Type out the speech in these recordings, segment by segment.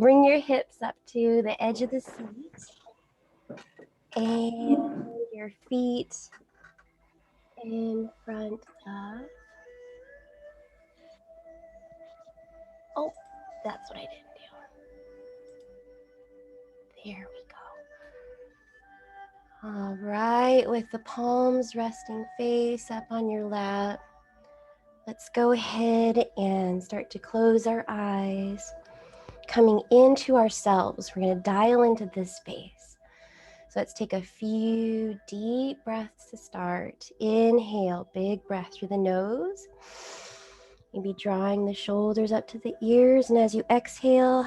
Bring your hips up to the edge of the seat and your feet in front of, oh, that's what I didn't do. There we go. All right, with the palms resting face up on your lap, let's go ahead and start to close our eyes. Coming into ourselves, we're going to dial into this space. So let's take a few deep breaths to start. Inhale, big breath through the nose. Maybe drawing the shoulders up to the ears. And as you exhale,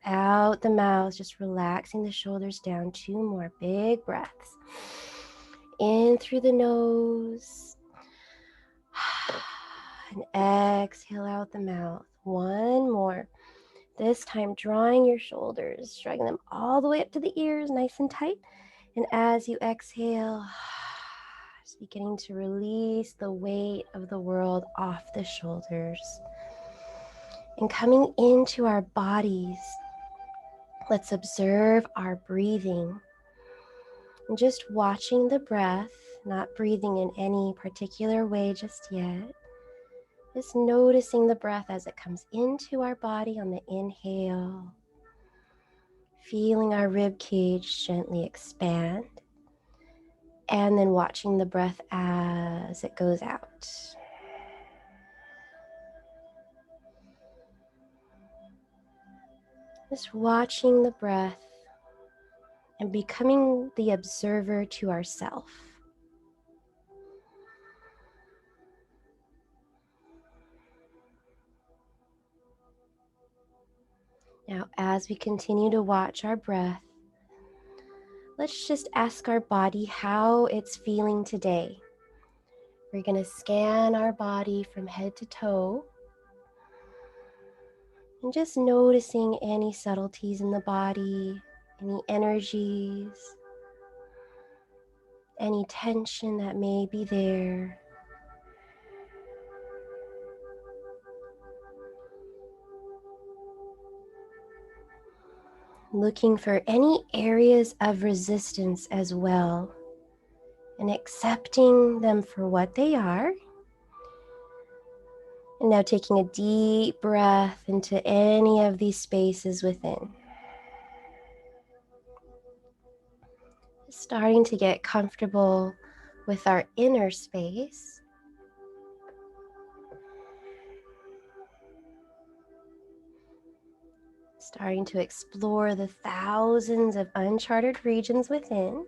out the mouth, just relaxing the shoulders down. 2 more big breaths. In through the nose. And exhale out the mouth. 1 more. This time, drawing your shoulders, dragging them all the way up to the ears, nice and tight. And as you exhale, just beginning to release the weight of the world off the shoulders. And coming into our bodies, let's observe our breathing. And just watching the breath, not breathing in any particular way just yet. Just noticing the breath as it comes into our body on the inhale. Feeling our rib cage gently expand. And then watching the breath as it goes out. Just watching the breath and becoming the observer to ourself. Now, as we continue to watch our breath, let's just ask our body how it's feeling today. We're going to scan our body from head to toe and just noticing any subtleties in the body, any energies, any tension that may be there. Looking for any areas of resistance as well, and accepting them for what they are. And now taking a deep breath into any of these spaces within. Starting to get comfortable with our inner space. Starting to explore the thousands of uncharted regions within.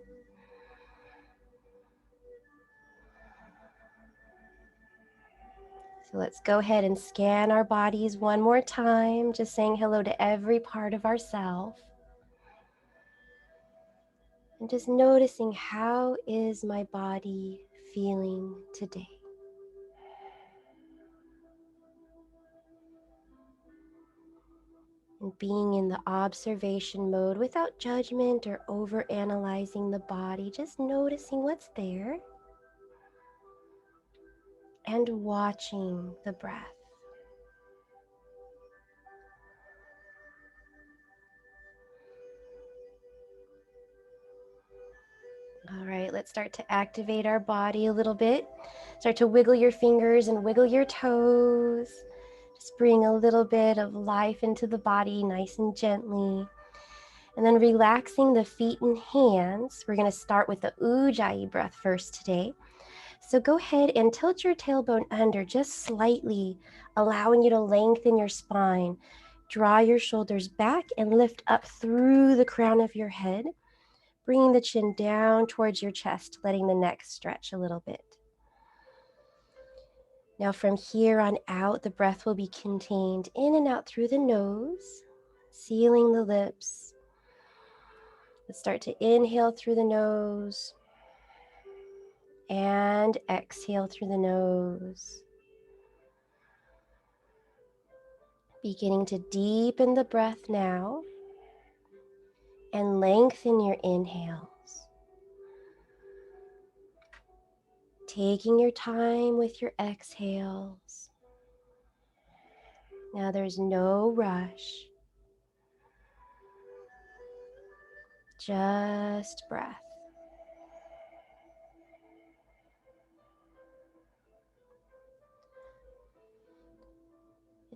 So let's go ahead and scan our bodies one more time, just saying hello to every part of ourself. And just noticing, how is my body feeling today? And being in the observation mode without judgment or over analyzing the body, just noticing what's there and watching the breath. All right, let's start to activate our body a little bit. Start to wiggle your fingers and wiggle your toes. Just bring a little bit of life into the body, nice and gently. And then relaxing the feet and hands. We're going to start with the Ujjayi breath first today. So go ahead and tilt your tailbone under just slightly, allowing you to lengthen your spine. Draw your shoulders back and lift up through the crown of your head, bringing the chin down towards your chest, letting the neck stretch a little bit. Now from here on out, the breath will be contained in and out through the nose, sealing the lips. Let's start to inhale through the nose and exhale through the nose. Beginning to deepen the breath now and lengthen your inhales. Taking your time with your exhales. Now there's no rush. just breath.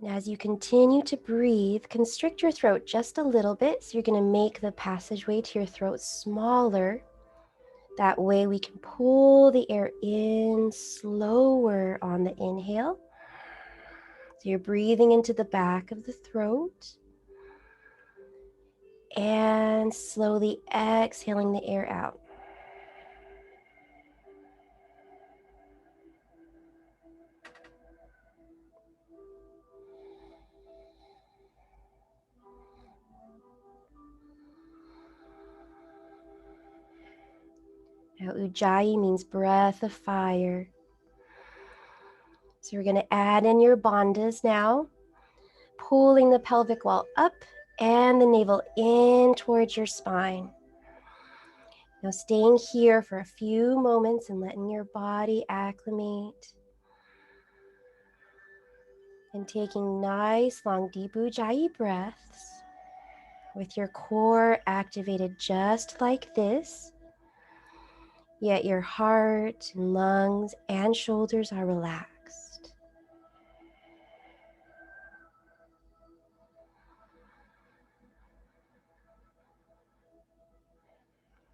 And as you continue to breathe, constrict your throat just a little bit. So you're going to make the passageway to your throat smaller. That way we can pull the air in slower on the inhale. So you're breathing into the back of the throat and slowly exhaling the air out. Now, Ujjayi means breath of fire. So we're going to add in your bandhas now, pulling the pelvic wall up and the navel in towards your spine. Now staying here for a few moments and letting your body acclimate. And taking nice, long, deep Ujjayi breaths with your core activated just like this. Yet your heart, lungs, and shoulders are relaxed.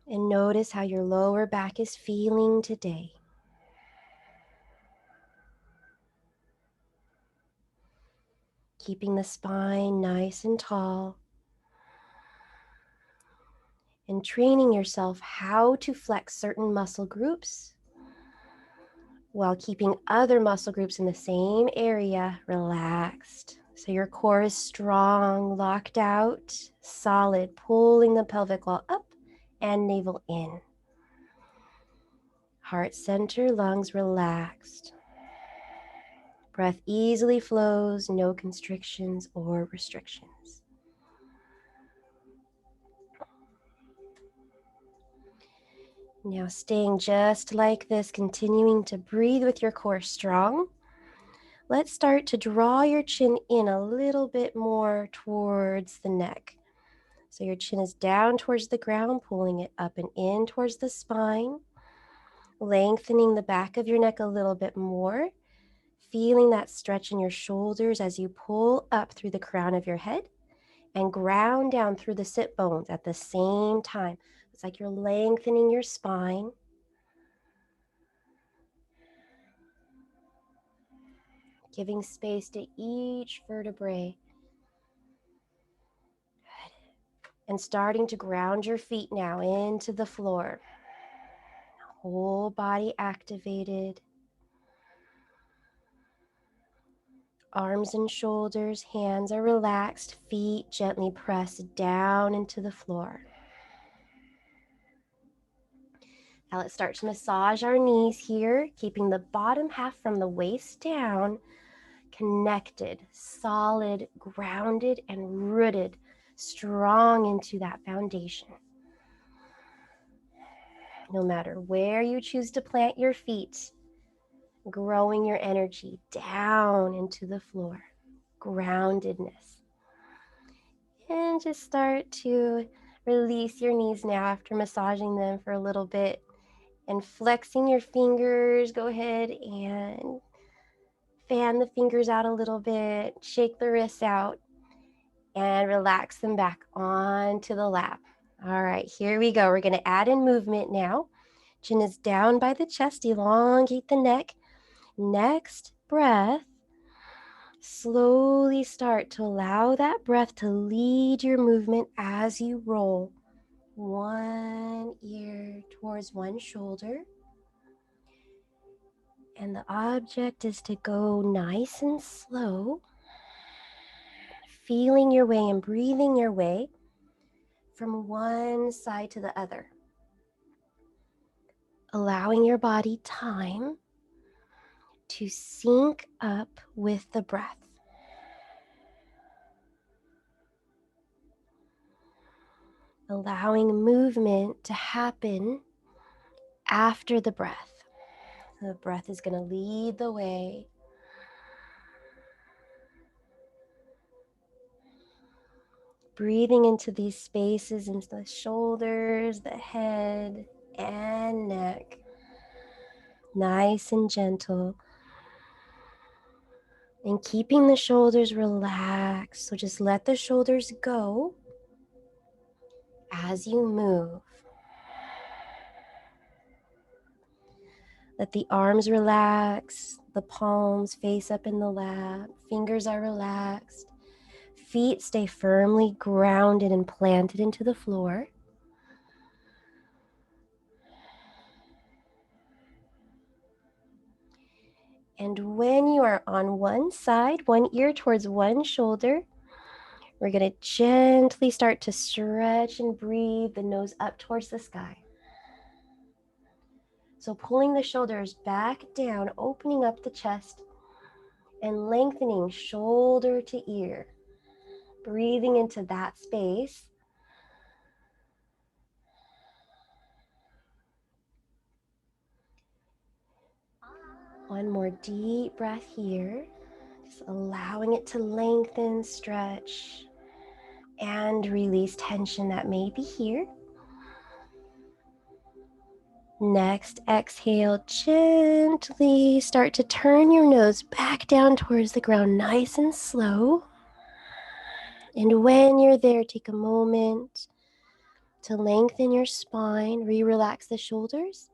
And notice how your lower back is feeling today. Keeping the spine nice and tall. And training yourself how to flex certain muscle groups while keeping other muscle groups in the same area relaxed. So your core is strong, locked out, solid, pulling the pelvic wall up and navel in. Heart center, lungs relaxed. Breath easily flows, no constrictions or restrictions. Now staying just like this, continuing to breathe with your core strong. Let's start to draw your chin in a little bit more towards the neck. So your chin is down towards the ground, pulling it up and in towards the spine, lengthening the back of your neck a little bit more, feeling that stretch in your shoulders as you pull up through the crown of your head and ground down through the sit bones at the same time. It's like you're lengthening your spine. Giving space to each vertebrae. And starting to ground your feet now into the floor. Whole body activated. Arms and shoulders, hands are relaxed, feet gently pressed down into the floor. Now let's start to massage our knees here, keeping the bottom half from the waist down, connected, solid, grounded, and rooted, strong into that foundation. No matter where you choose to plant your feet, growing your energy down into the floor, groundedness. And just start to release your knees now after massaging them for a little bit and flexing your fingers. Go ahead and fan the fingers out a little bit, shake the wrists out, and relax them back onto the lap. All right, here we go. We're going to add in movement now. Chin is down by the chest, elongate the neck. Next breath, slowly start to allow that breath to lead your movement as you roll. One ear towards one shoulder. And the object is to go nice and slow, feeling your way and breathing your way from one side to the other. Allowing your body time to sync up with the breath. Allowing movement to happen after the breath. The breath is going to lead the way. breathing into these spaces, into the shoulders, the head, and neck. Nice and gentle. And keeping the shoulders relaxed. So just let the shoulders go as you move. Let the arms relax, the palms face up in the lap, fingers are relaxed, feet stay firmly grounded and planted into the floor. And when you are on one side, one ear towards one shoulder, we're going to gently start to stretch and breathe the nose up towards the sky. So pulling the shoulders back down, opening up the chest, and lengthening shoulder to ear. Breathing into that space. One more deep breath here. Just allowing it to lengthen, stretch, and release tension that may be here. Next, exhale, gently start to turn your nose back down towards the ground, nice and slow. And when you're there, take a moment to lengthen your spine, re-relax the shoulders,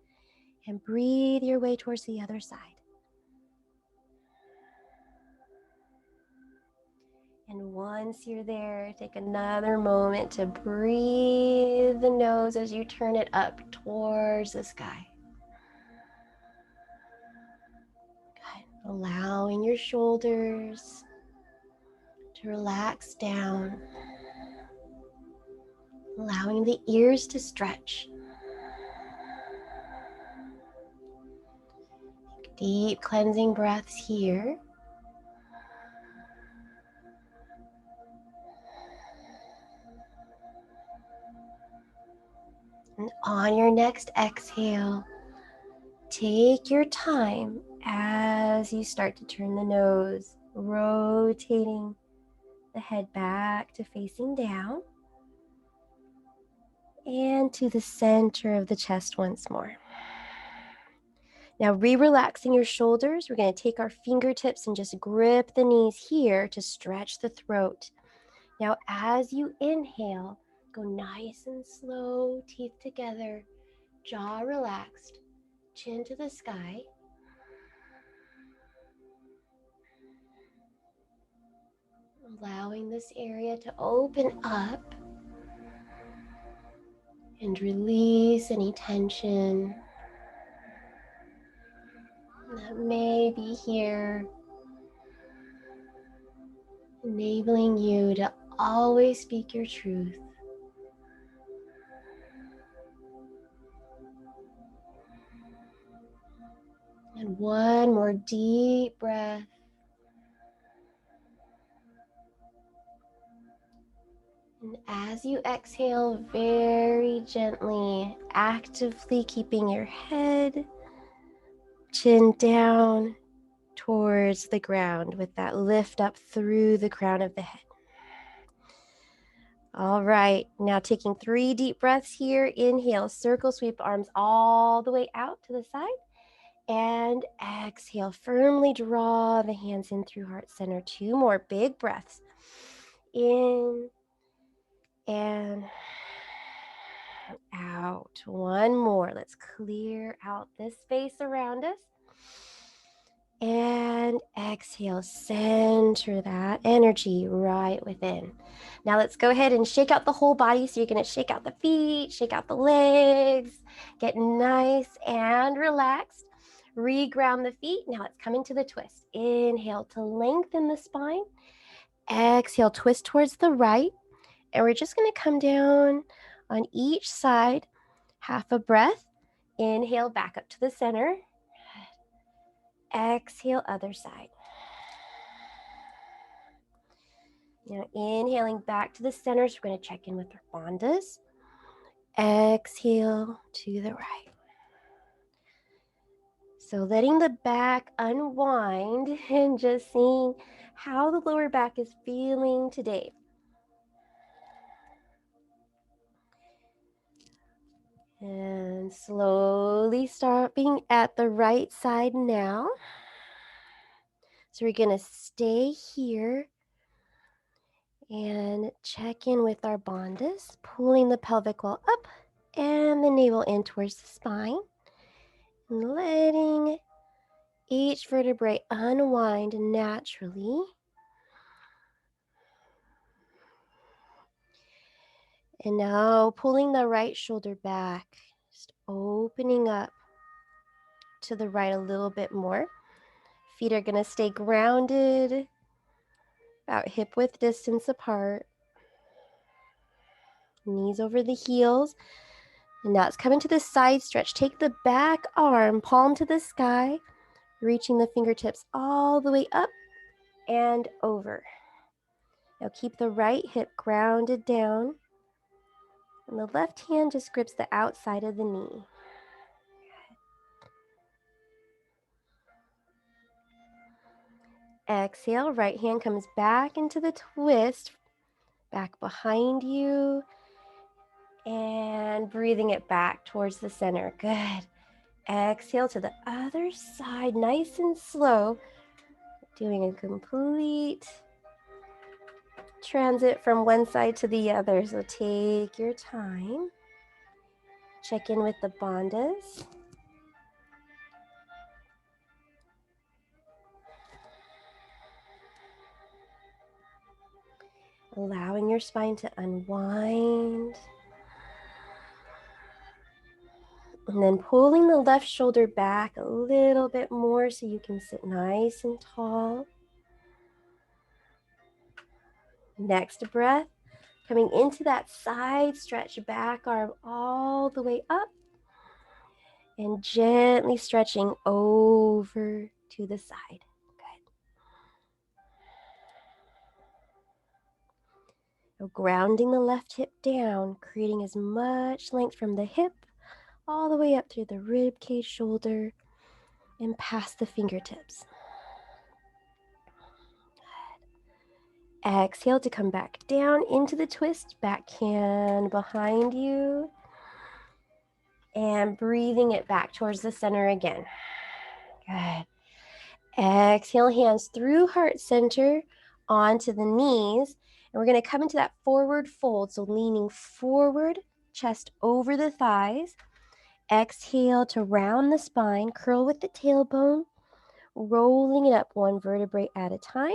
and breathe your way towards the other side. And once you're there, take another moment to breathe the nose as you turn it up towards the sky. Good. Allowing your shoulders to relax down. Allowing the ears to stretch. Deep cleansing breaths here. And on your next exhale, take your time as you start to turn the nose, rotating the head back to facing down and to the center of the chest once more. Now re-relaxing your shoulders, we're going to take our fingertips and just grip the knees here to stretch the throat. Now as you inhale, go nice and slow, teeth together, jaw relaxed, chin to the sky. Allowing this area to open up and release any tension that may be here, enabling you to always speak your truth. And one more deep breath. And as you exhale, very gently, actively keeping your head, chin down towards the ground with that lift up through the crown of the head. All right, now taking 3 deep breaths here. Inhale, circle sweep arms all the way out to the side. And exhale, firmly draw the hands in through heart center. 2 more big breaths. In and out. 1 more. Let's clear out this space around us. And exhale, center that energy right within. Now let's go ahead and shake out the whole body. So you're going to shake out the feet, shake out the legs, get nice and relaxed. Reground the feet. Now let's come into the twist. Inhale to lengthen the spine. Exhale, twist towards the right. And we're just going to come down on each side. Half a breath. Inhale, back up to the center. Exhale, other side. Now inhaling back to the center. So we're going to check in with our bandhas. Exhale to the right. So letting the back unwind and just seeing how the lower back is feeling today. And slowly stopping at the right side now. So we're going to stay here and check in with our bandhas, pulling the pelvic wall up and the navel in towards the spine. And letting each vertebrae unwind naturally. And now pulling the right shoulder back, just opening up to the right a little bit more. Feet are going to stay grounded, about hip width distance apart. Knees over the heels. And now it's coming to the side stretch. Take the back arm, palm to the sky, reaching the fingertips all the way up and over. Now keep the right hip grounded down. And the left hand just grips the outside of the knee. Exhale, right hand comes back into the twist, back behind you, and breathing it back towards the center. Good. Exhale to the other side, nice and slow, doing a complete transit from one side to the other. So take your time. Check in with the bandhas. Allowing your spine to unwind. And then pulling the left shoulder back a little bit more so you can sit nice and tall. Next breath, coming into that side stretch, back arm all the way up. And gently stretching over to the side. Good. Now grounding the left hip down, creating as much length from the hip all the way up through the rib cage, shoulder, and past the fingertips. Good. Exhale to come back down into the twist, back hand behind you, and breathing it back towards the center again. Good. Exhale, hands through heart center onto the knees. And we're going to come into that forward fold. So leaning forward, chest over the thighs. Exhale to round the spine, curl with the tailbone, rolling it up one vertebrae at a time.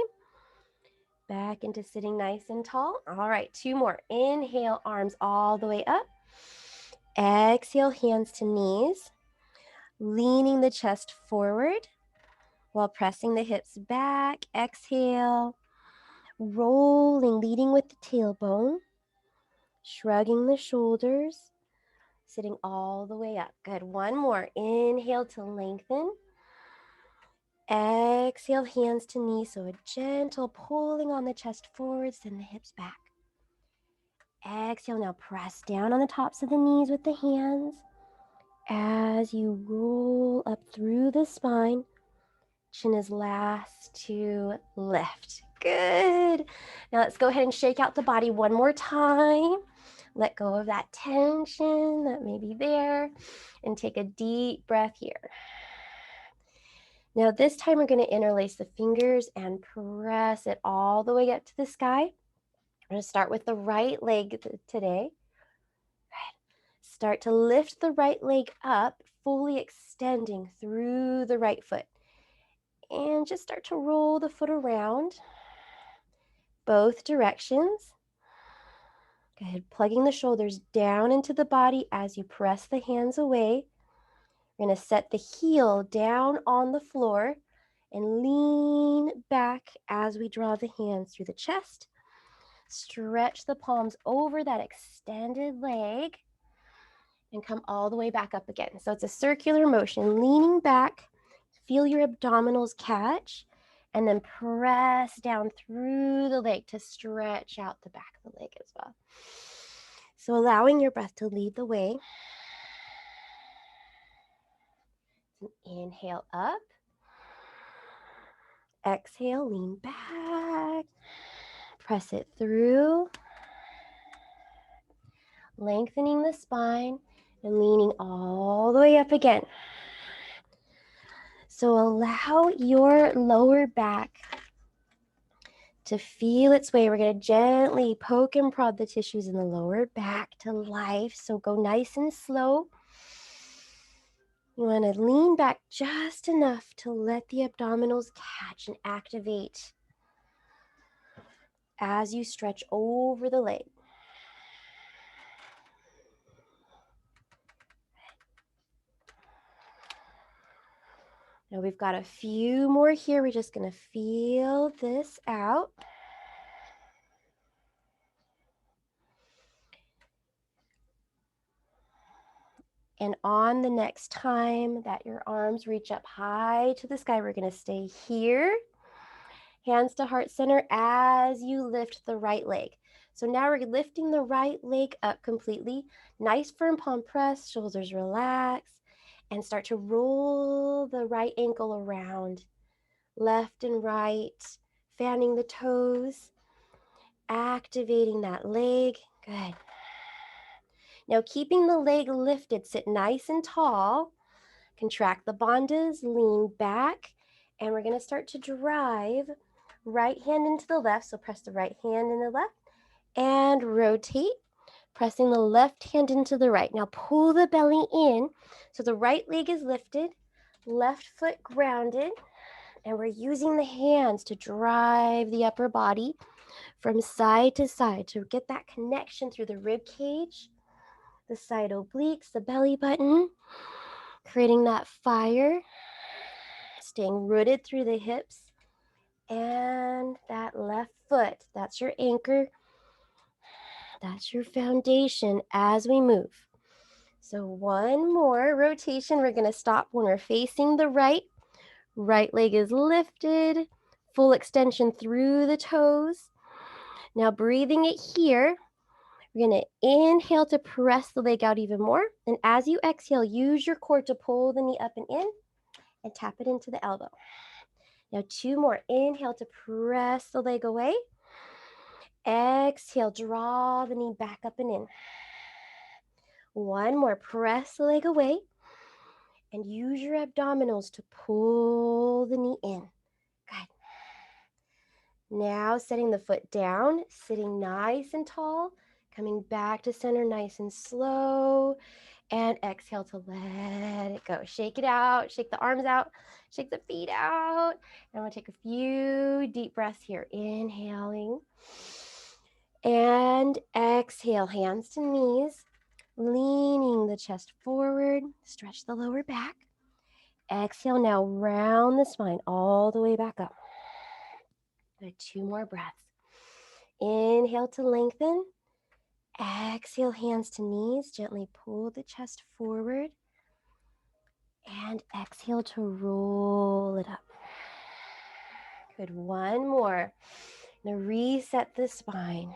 Back into sitting nice and tall. All right, 2 more. Inhale, arms all the way up. Exhale, hands to knees. Leaning the chest forward while pressing the hips back. Exhale, rolling, leading with the tailbone, shrugging the shoulders, sitting all the way up. Good. 1 more. Inhale to lengthen. Exhale, hands to knees. So a gentle pulling on the chest forward, send the hips back. Exhale, now press down on the tops of the knees with the hands as you roll up through the spine. Chin is last to lift. Good. Now let's go ahead and shake out the body 1 more time. Let go of that tension that may be there and take a deep breath here. Now this time we're going to interlace the fingers and press it all the way up to the sky. We're going to start with the right leg today. Start to lift the right leg up, fully extending through the right foot. And just start to roll the foot around both directions. Go ahead, plugging the shoulders down into the body as you press the hands away. We're going to set the heel down on the floor and lean back as we draw the hands through the chest. Stretch the palms over that extended leg and come all the way back up again. So it's a circular motion, leaning back, feel your abdominals catch, and then press down through the leg to stretch out the back of the leg as well. So allowing your breath to lead the way. Inhale up. Exhale, lean back. Press it through. Lengthening the spine And leaning all the way up again. So allow your lower back to feel its way. We're going to gently poke and prod the tissues in the lower back to life. So go nice and slow. You want to lean back just enough to let the abdominals catch and activate as you stretch over the leg. Now we've got a few more here. We're just going to feel this out. And on the next time that your arms reach up high to the sky, we're going to stay here. Hands to heart center as you lift the right leg. So now we're lifting the right leg up completely. Nice firm palm press, shoulders relax, and start to roll the right ankle around. Left and right, fanning the toes, activating that leg. Good. Now keeping the leg lifted, sit nice and tall. Contract the bandhas, lean back, and we're going to start to drive right hand into the left. So press the right hand in the left and rotate, pressing the left hand into the right. Now pull the belly in so the right leg is lifted, left foot grounded, and we're using the hands to drive the upper body from side to side to get that connection through the rib cage, the side obliques, the belly button, creating that fire, staying rooted through the hips, and that left foot. That's your anchor. That's your foundation as we move. So one more rotation. We're going to stop when we're facing the right. Right leg is lifted, full extension through the toes. Now breathing it here, we're going to inhale to press the leg out even more. And as you exhale, use your core to pull the knee up and in and tap it into the elbow. Now two more. Inhale to press the leg away. Exhale, draw the knee back up and in. One more. Press the leg away and use your abdominals to pull the knee in. Good. Now setting the foot down, sitting nice and tall, coming back to center nice and slow, and exhale to let it go. Shake it out, shake the arms out, shake the feet out. And I'm going to take a few deep breaths here. Inhaling and exhale, hands to knees, leaning the chest forward, stretch the lower back. Exhale, now round the spine all the way back up. Good, two more breaths. Inhale to lengthen. Exhale, hands to knees, gently pull the chest forward. And exhale to roll it up. Good, one more. Now reset the spine.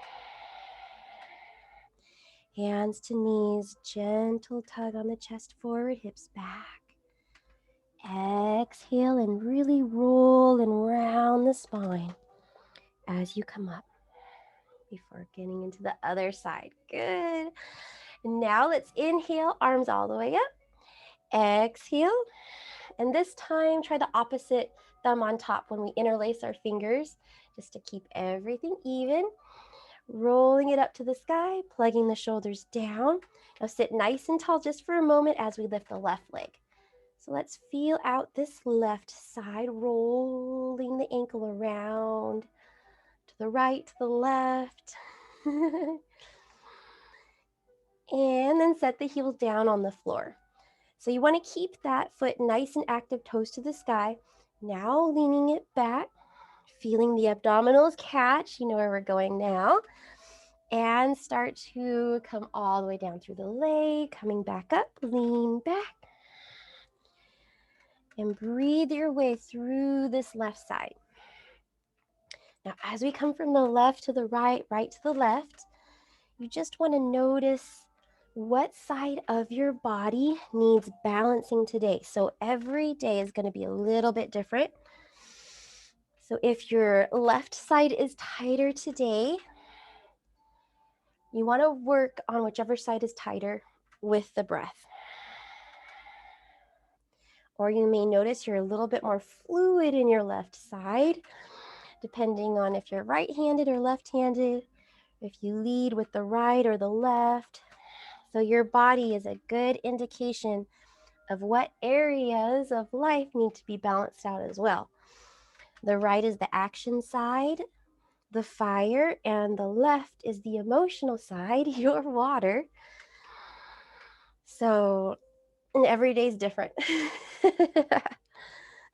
Hands to knees, gentle tug on the chest forward, hips back. Exhale and really roll and round the spine as you come up before getting into the other side. Good. Now let's inhale, arms all the way up. Exhale. And this time, try the opposite thumb on top when we interlace our fingers, just to keep everything even. Rolling it up to the sky, plugging the shoulders down. Now sit nice and tall just for a moment as we lift the left leg. So let's feel out this left side, rolling the ankle around to the right, to the left. And then set the heels down on the floor. So you want to keep that foot nice and active, toes to the sky. Now leaning it back, feeling the abdominals catch. You know where we're going now. And start to come all the way down through the leg, coming back up, lean back. And breathe your way through this left side. Now, as we come from the left to the right, right to the left, you just want to notice what side of your body needs balancing today. So every day is going to be a little bit different. So if your left side is tighter today, you want to work on whichever side is tighter. with the breath. Or you may notice you're a little bit more fluid in your left side, depending on if you're right-handed or left-handed, if you lead with the right or the left. So your body is a good indication of what areas of life need to be balanced out as well. The right is the action side, the fire, and the left is the emotional side, your water. So, and every day is different.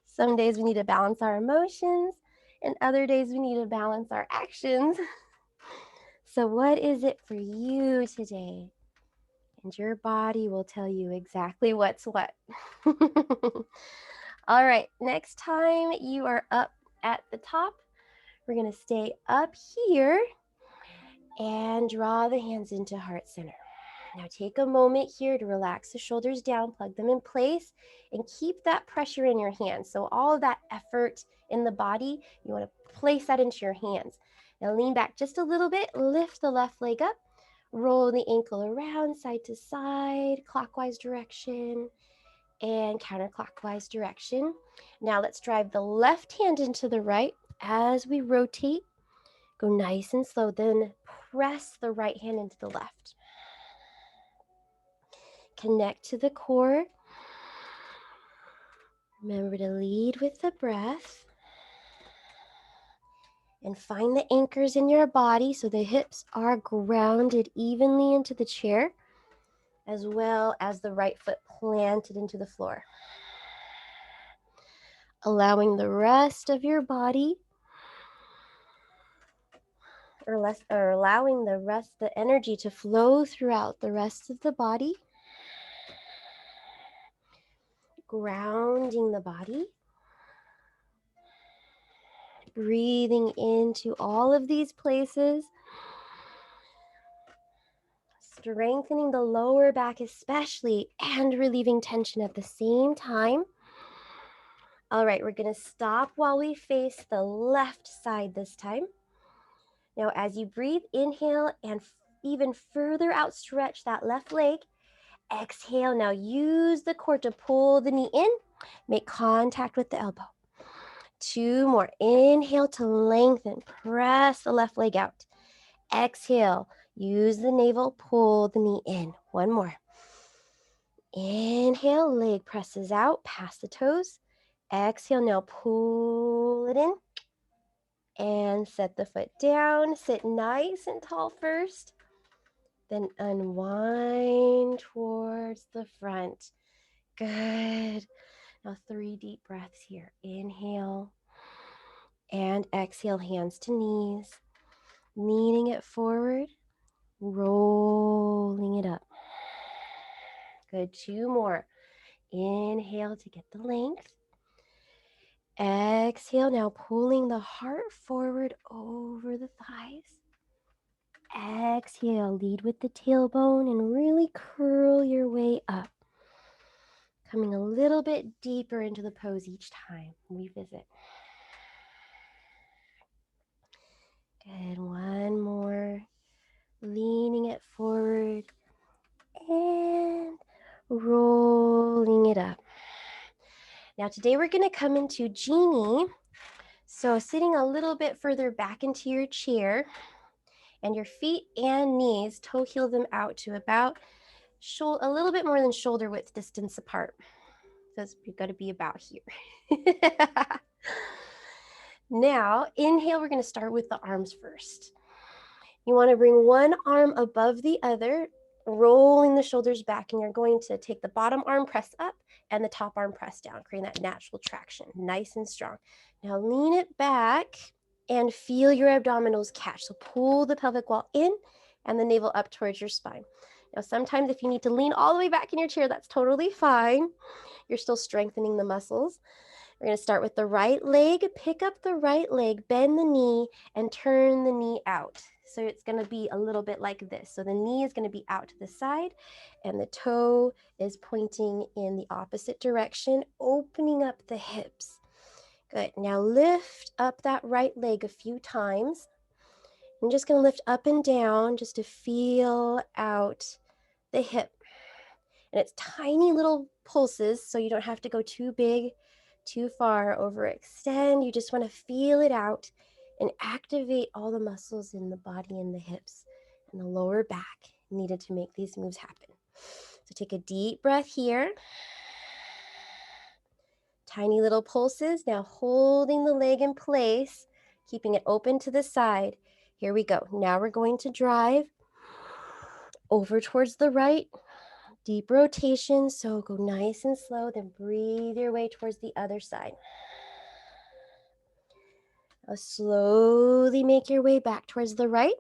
Some days we need to balance our emotions, and other days we need to balance our actions. So what is it for you today? And your body will tell you exactly what's what. All right, next time you are up at the top, we're gonna stay up here and draw the hands into heart center. Now take a moment here to relax the shoulders down, plug them in place, and keep that pressure in your hands. So all of that effort in the body, you want to place that into your hands. Now lean back just a little bit, lift the left leg up, roll the ankle around side to side, clockwise direction, and counterclockwise direction. Now let's drive the left hand into the right as we rotate. Go nice and slow, then press the right hand into the left. Connect to the core. Remember to lead with the breath. And find the anchors in your body so the hips are grounded evenly into the chair, as well as the right foot planted into the floor. Allowing the rest of your body, or allowing the energy to flow throughout the rest of the body. Grounding the body. Breathing into all of these places. Strengthening the lower back especially, and relieving tension at the same time. All right, we're gonna stop while we face the left side this time. Now, as you breathe, inhale and even further outstretch that left leg. Exhale, now use the core to pull the knee in, make contact with the elbow. 2 more, inhale to lengthen, press the left leg out. Exhale, use the navel, pull the knee in. 1 more. Inhale, leg presses out past the toes. Exhale, now pull it in and set the foot down. Sit nice and tall first, then unwind towards the front. Good. Now 3 deep breaths here. Inhale and exhale, hands to knees, leaning it forward, rolling it up. Good, 2 more. Inhale to get the length. Exhale, now pulling the heart forward over the thighs. Exhale, lead with the tailbone and really curl your way up. Coming a little bit deeper into the pose each time we visit. Good, 1 more. Leaning it forward and rolling it up. Now today we're going to come into Genie. So sitting a little bit further back into your chair, and your feet and knees, toe heel them out to about a little bit more than shoulder width distance apart. So it's got to be about here. Now, inhale, we're going to start with the arms first. You want to bring one arm above the other, rolling the shoulders back, and you're going to take the bottom arm press up and the top arm press down, creating that natural traction, nice and strong. Now lean it back and feel your abdominals catch. So pull the pelvic wall in and the navel up towards your spine. Now sometimes if you need to lean all the way back in your chair, that's totally fine. You're still strengthening the muscles. We're going to start with the right leg. Pick up the right leg, bend the knee, and turn the knee out. So it's going to be a little bit like this. So the knee is going to be out to the side, and the toe is pointing in the opposite direction, opening up the hips. Good. Now lift up that right leg a few times. I'm just going to lift up and down just to feel out the hip. And it's tiny little pulses, so you don't have to go too big, too far, overextend. You just want to feel it out and activate all the muscles in the body and the hips and the lower back needed to make these moves happen. So take a deep breath here. Tiny little pulses. Now holding the leg in place, keeping it open to the side. Here we go. Now we're going to drive over towards the right. Deep rotation, so go nice and slow, then breathe your way towards the other side. Now slowly make your way back towards the right.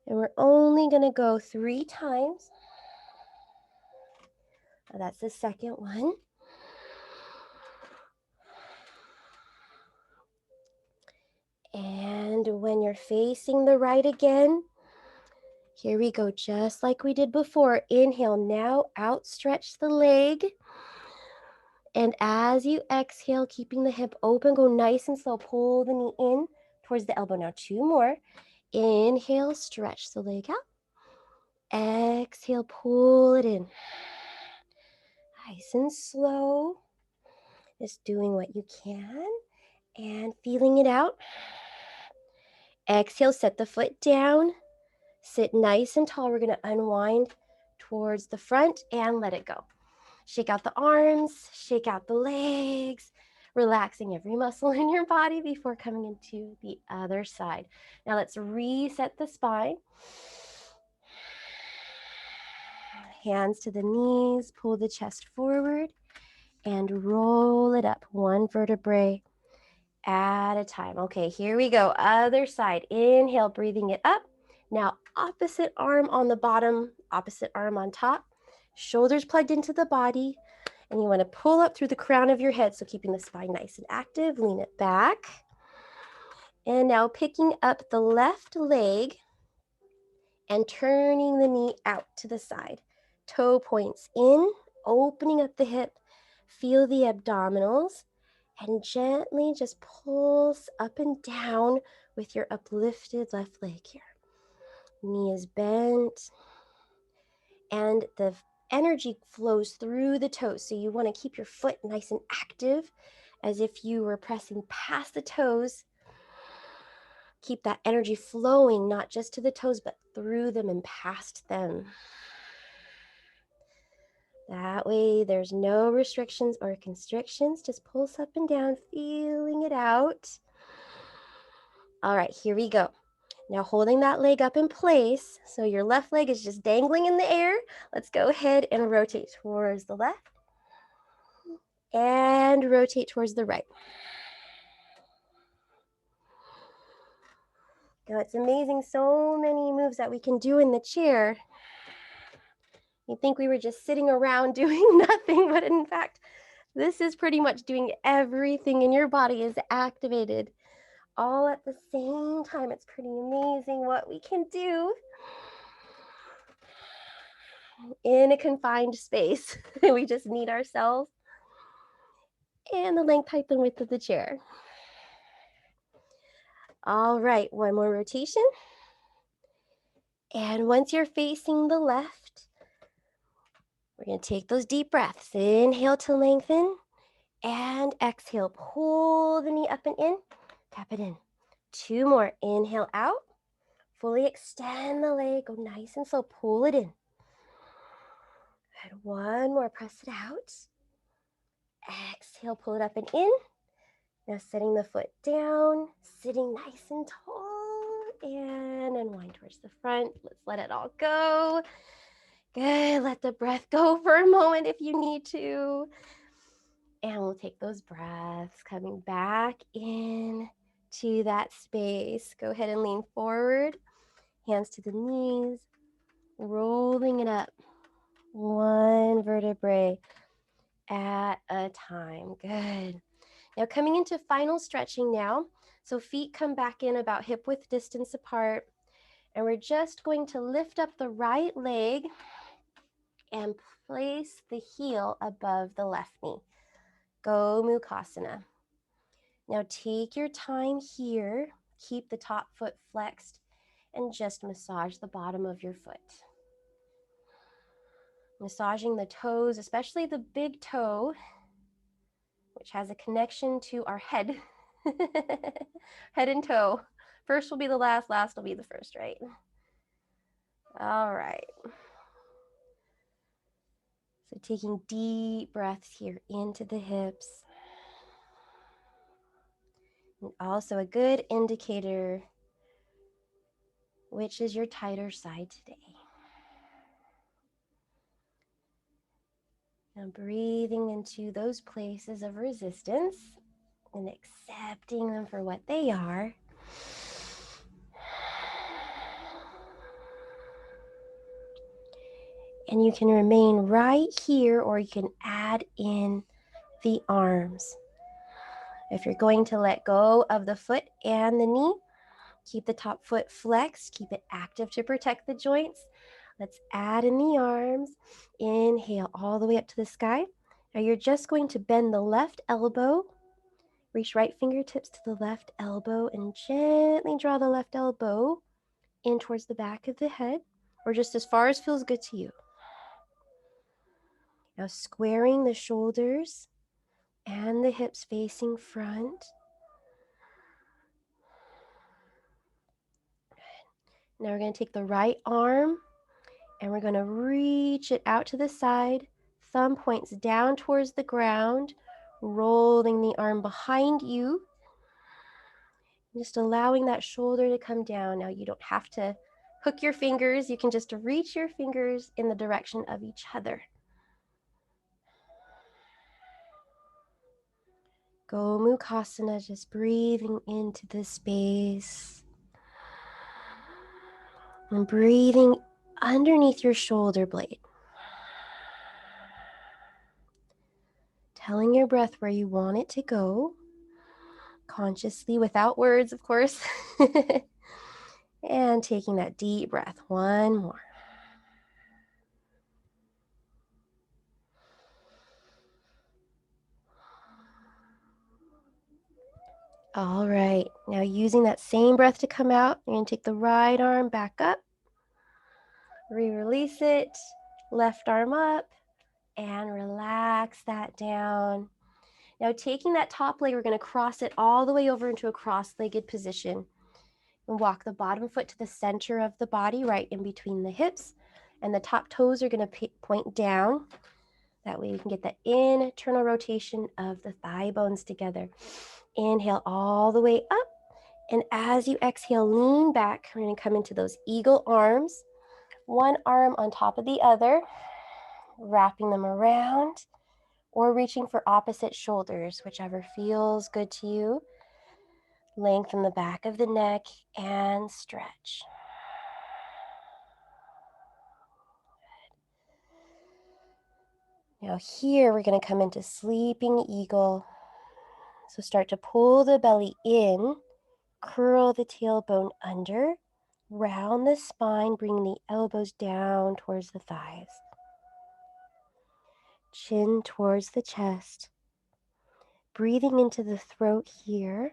And we're only going to go 3 times. Now that's the second one. And when you're facing the right again, here we go, just like we did before. Inhale, now outstretch the leg. And as you exhale, keeping the hip open, go nice and slow. Pull the knee in towards the elbow. Now 2 more. Inhale, stretch the leg out. Exhale, pull it in. Nice and slow. Just doing what you can and feeling it out. Exhale, set the foot down. Sit nice and tall. We're going to unwind towards the front and let it go. Shake out the arms, shake out the legs, relaxing every muscle in your body before coming into the other side. Now let's reset the spine. Hands to the knees, pull the chest forward and roll it up 1 vertebrae at a time. Okay, here we go. Other side. Inhale, breathing it up. Now opposite arm on the bottom, opposite arm on top. Shoulders plugged into the body. And you want to pull up through the crown of your head. So keeping the spine nice and active. Lean it back. And now picking up the left leg and turning the knee out to the side. Toe points in, opening up the hip. Feel the abdominals. And gently just pulse up and down with your uplifted left leg here. Knee is bent. And the energy flows through the toes. So you want to keep your foot nice and active as if you were pressing past the toes. Keep that energy flowing, not just to the toes, but through them and past them. That way there's no restrictions or constrictions. Just pulse up and down, feeling it out. All right, here we go. Now holding that leg up in place, so your left leg is just dangling in the air. Let's go ahead and rotate towards the left and rotate towards the right. Now it's amazing, so many moves that we can do in the chair. You think we were just sitting around doing nothing, but in fact, this is pretty much doing everything in your body is activated all at the same time. It's pretty amazing what we can do in a confined space. We just need ourselves and the length, height, and width of the chair. All right, 1 more rotation. And once you're facing the left, we're going to take those deep breaths. Inhale to lengthen and exhale. Pull the knee up and in. Tap it in. 2 more. Inhale out. Fully extend the leg. Go nice and slow. Pull it in. Good. 1 more. Press it out. Exhale. Pull it up and in. Now setting the foot down. Sitting nice and tall. And unwind towards the front. Let's let it all go. Good. Let the breath go for a moment if you need to. And we'll take those breaths coming back in to that space. Go ahead and lean forward. Hands to the knees. Rolling it up. 1 vertebrae at a time. Good. Now coming into final stretching now. So feet come back in about hip width distance apart. And we're just going to lift up the right leg and place the heel above the left knee. Go Mukasana. Now take your time here. Keep the top foot flexed and just massage the bottom of your foot. Massaging the toes, especially the big toe, which has a connection to our head. Head and toe. First will be the last, last will be the first, right? All right. So taking deep breaths here into the hips. And also a good indicator which is your tighter side today. Now breathing into those places of resistance and accepting them for what they are. And you can remain right here, or you can add in the arms. If you're going to let go of the foot and the knee, keep the top foot flexed, keep it active to protect the joints. Let's add in the arms. Inhale all the way up to the sky. Now you're just going to bend the left elbow, reach right fingertips to the left elbow, and gently draw the left elbow in towards the back of the head, or just as far as feels good to you. Now squaring the shoulders and the hips facing front. Now we're going to take the right arm and we're going to reach it out to the side. Thumb points down towards the ground, rolling the arm behind you. Just allowing that shoulder to come down. Now you don't have to hook your fingers. You can just reach your fingers in the direction of each other. Gomukhasana, just breathing into the space. And breathing underneath your shoulder blade. Telling your breath where you want it to go. Consciously, without words, of course. And taking that deep breath. One more. All right. Now using that same breath to come out, you're going to take the right arm back up. Release it. Left arm up. And relax that down. Now taking that top leg, we're going to cross it all the way over into a cross-legged position. And walk the bottom foot to the center of the body, right in between the hips. And the top toes are going to point down. That way you can get the internal rotation of the thigh bones together. Inhale all the way up. And as you exhale, lean back. We're going to come into those eagle arms. One arm on top of the other, wrapping them around, or reaching for opposite shoulders, whichever feels good to you. Lengthen the back of the neck and stretch. Now here we're going to come into sleeping eagle. So start to pull the belly in, curl the tailbone under, round the spine, bring the elbows down towards the thighs. Chin towards the chest. Breathing into the throat here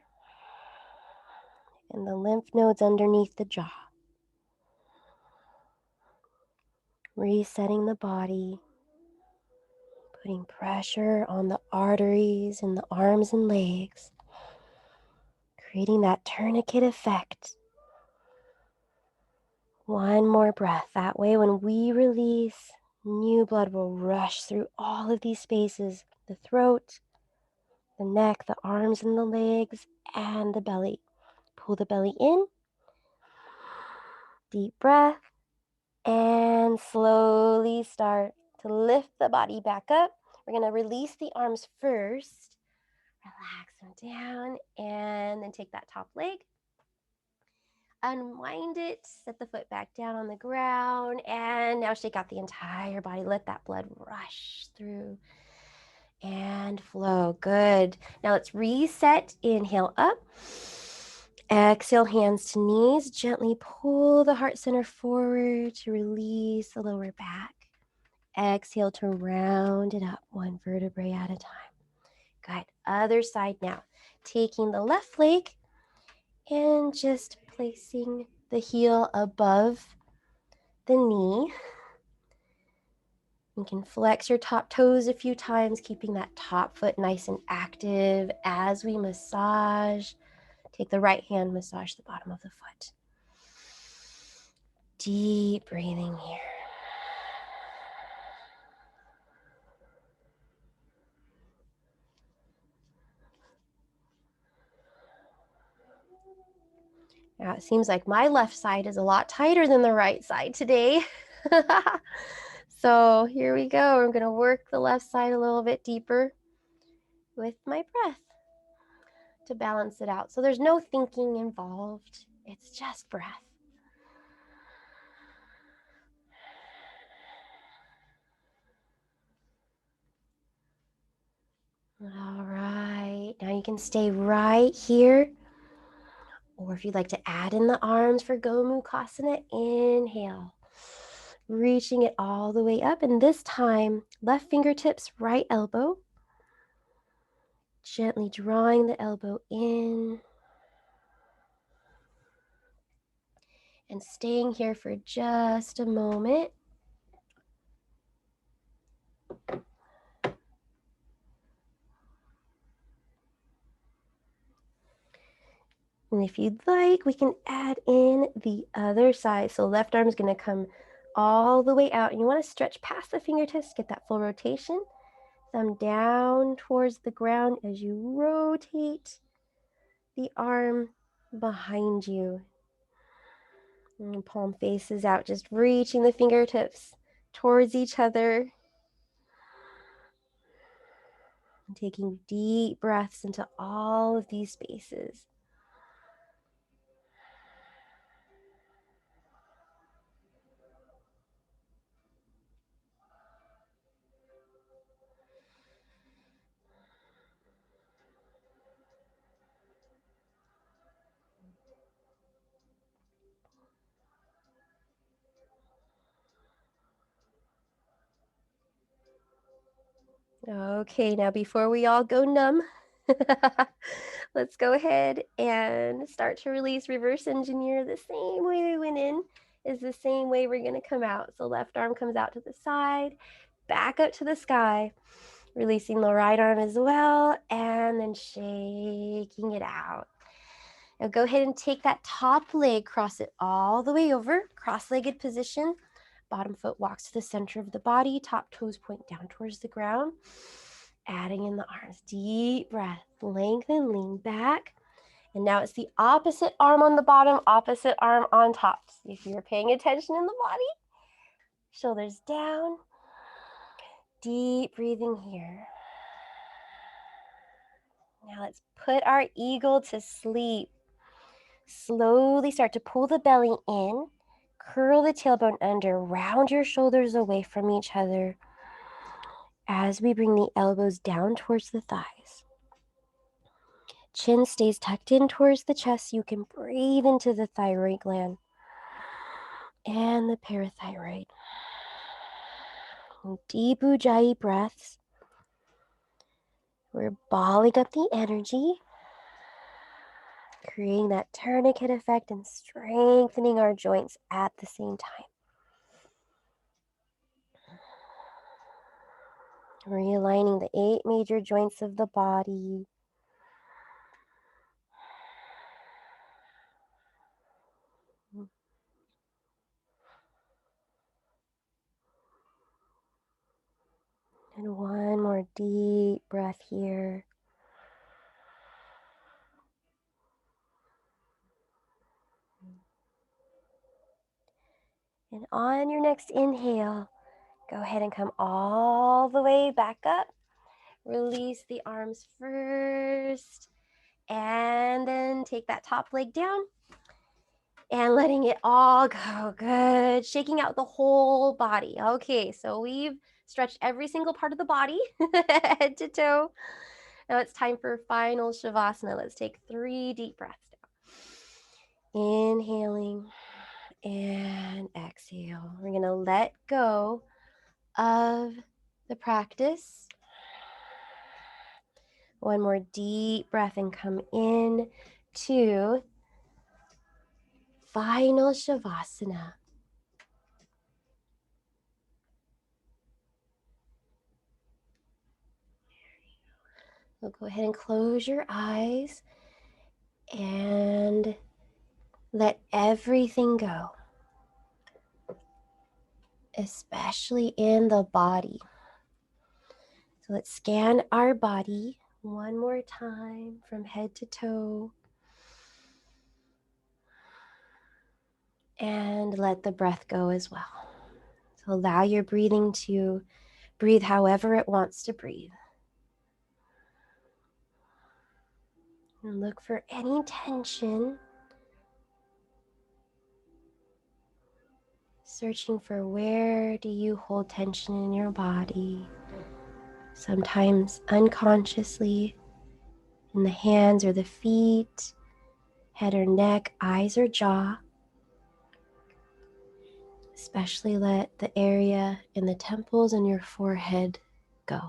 and the lymph nodes underneath the jaw. Resetting the body. Putting pressure on the arteries in the arms and legs. Creating that tourniquet effect. One more breath. That way when we release, new blood will rush through all of these spaces. The throat, the neck, the arms and the legs, and the belly. Pull the belly in. Deep breath. And slowly start to lift the body back up. We're going to release the arms first. Relax them down. And then take that top leg. Unwind it, set the foot back down on the ground, and now shake out the entire body. Let that blood rush through and flow. Good. Now let's reset. Inhale up. Exhale, hands to knees. Gently pull the heart center forward to release the lower back. Exhale to round it up, one vertebrae at a time. Good. Other side now. Taking the left leg and just placing the heel above the knee. You can flex your top toes a few times, keeping that top foot nice and active as we massage. Take the right hand, massage the bottom of the foot. Deep breathing here. Now it seems like my left side is a lot tighter than the right side today. So here we go. I'm going to work the left side a little bit deeper with my breath to balance it out. So there's no thinking involved. It's just breath. All right. Now you can stay right here. Or if you'd like to add in the arms for Gomukhasana, inhale. Reaching it all the way up. And this time, left fingertips, right elbow. Gently drawing the elbow in. And staying here for just a moment. And if you'd like, we can add in the other side. So left arm is going to come all the way out. And you want to stretch past the fingertips, get that full rotation. Thumb down towards the ground as you rotate the arm behind you. And palm faces out, just reaching the fingertips towards each other. And taking deep breaths into all of these spaces. Okay, now before we all go numb, let's go ahead and start to release, reverse engineer. The same way we went in is the same way we're going to come out. So left arm comes out to the side, back up to the sky, releasing the right arm as well, and then shaking it out. Now go ahead and take that top leg, cross it all the way over, cross-legged position. Bottom foot walks to the center of the body, top toes point down towards the ground. Adding in the arms, deep breath, lengthen, lean back. And now it's the opposite arm on the bottom, opposite arm on top. If you're paying attention in the body, shoulders down, deep breathing here. Now let's put our eagle to sleep. Slowly start to pull the belly in, curl the tailbone under, round your shoulders away from each other as we bring the elbows down towards the thighs. Chin stays tucked in towards the chest. You can breathe into the thyroid gland and the parathyroid. Deep Ujjayi breaths. We're balling up the energy, creating that tourniquet effect and strengthening our joints at the same time. Realigning the 8 major joints of the body. And one more deep breath here. And on your next inhale, go ahead and come all the way back up. Release the arms first. And then take that top leg down. And letting it all go. Good. Shaking out the whole body. Okay, so we've stretched every single part of the body, head to toe. Now it's time for final Shavasana. Let's take 3 deep breaths down. Inhaling and exhale. We're going to let go of the practice. One more deep breath and come in to final Shavasana. So go ahead and close your eyes and let everything go, especially in the body. So let's scan our body one more time from head to toe. And let the breath go as well. So allow your breathing to breathe however it wants to breathe. And look for any tension. Searching for where do you hold tension in your body. Sometimes unconsciously in the hands or the feet, head or neck, eyes or jaw. Especially let the area in the temples and your forehead go.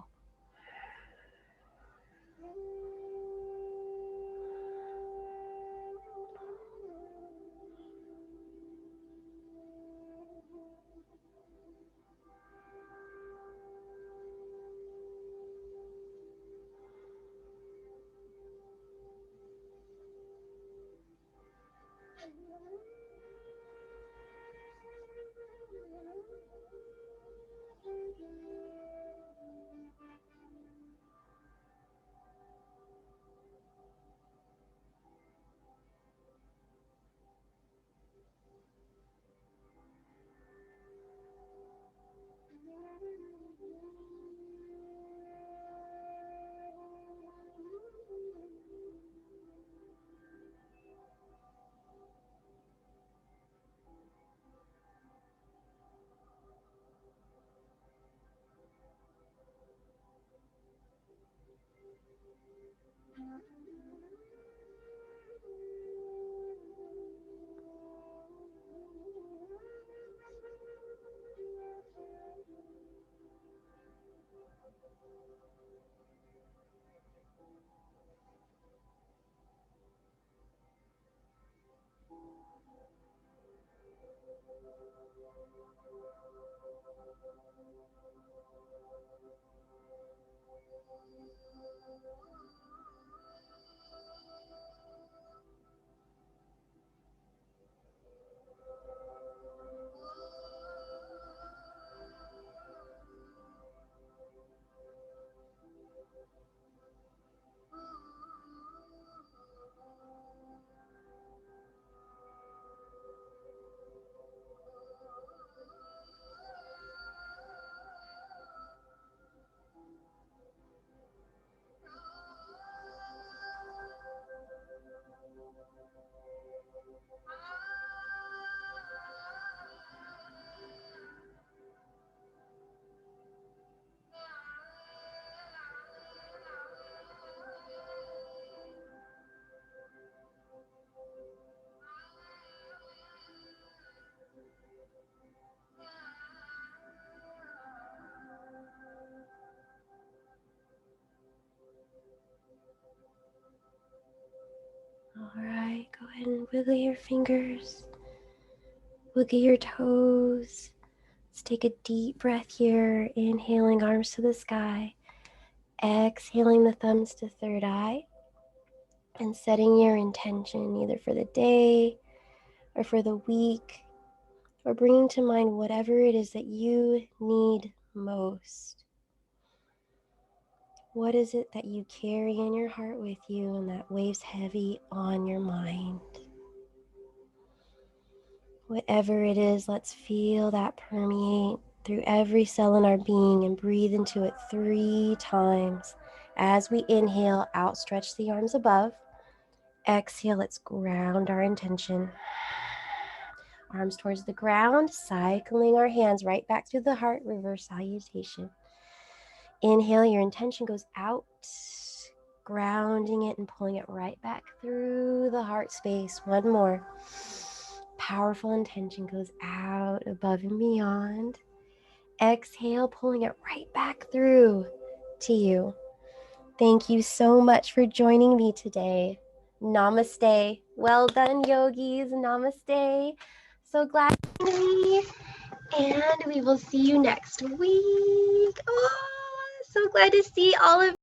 All right, go ahead and wiggle your fingers, wiggle your toes. Let's take a deep breath here, inhaling arms to the sky, exhaling the thumbs to third eye, and setting your intention either for the day or for the week, or bringing to mind whatever it is that you need most. What is it that you carry in your heart with you and that weighs heavy on your mind? Whatever it is, let's feel that permeate through every cell in our being and breathe into it 3 times. As we inhale, outstretch the arms above. Exhale, let's ground our intention. Arms towards the ground, cycling our hands right back through the heart, reverse salutation. Inhale, your intention goes out, grounding it and pulling it right back through the heart space. One more. Powerful intention goes out, above and beyond. Exhale, pulling it right back through to you. Thank you so much for joining me today. Namaste. Well done, yogis. Namaste. So glad to be, and we will see you next week. Oh, so glad to see all of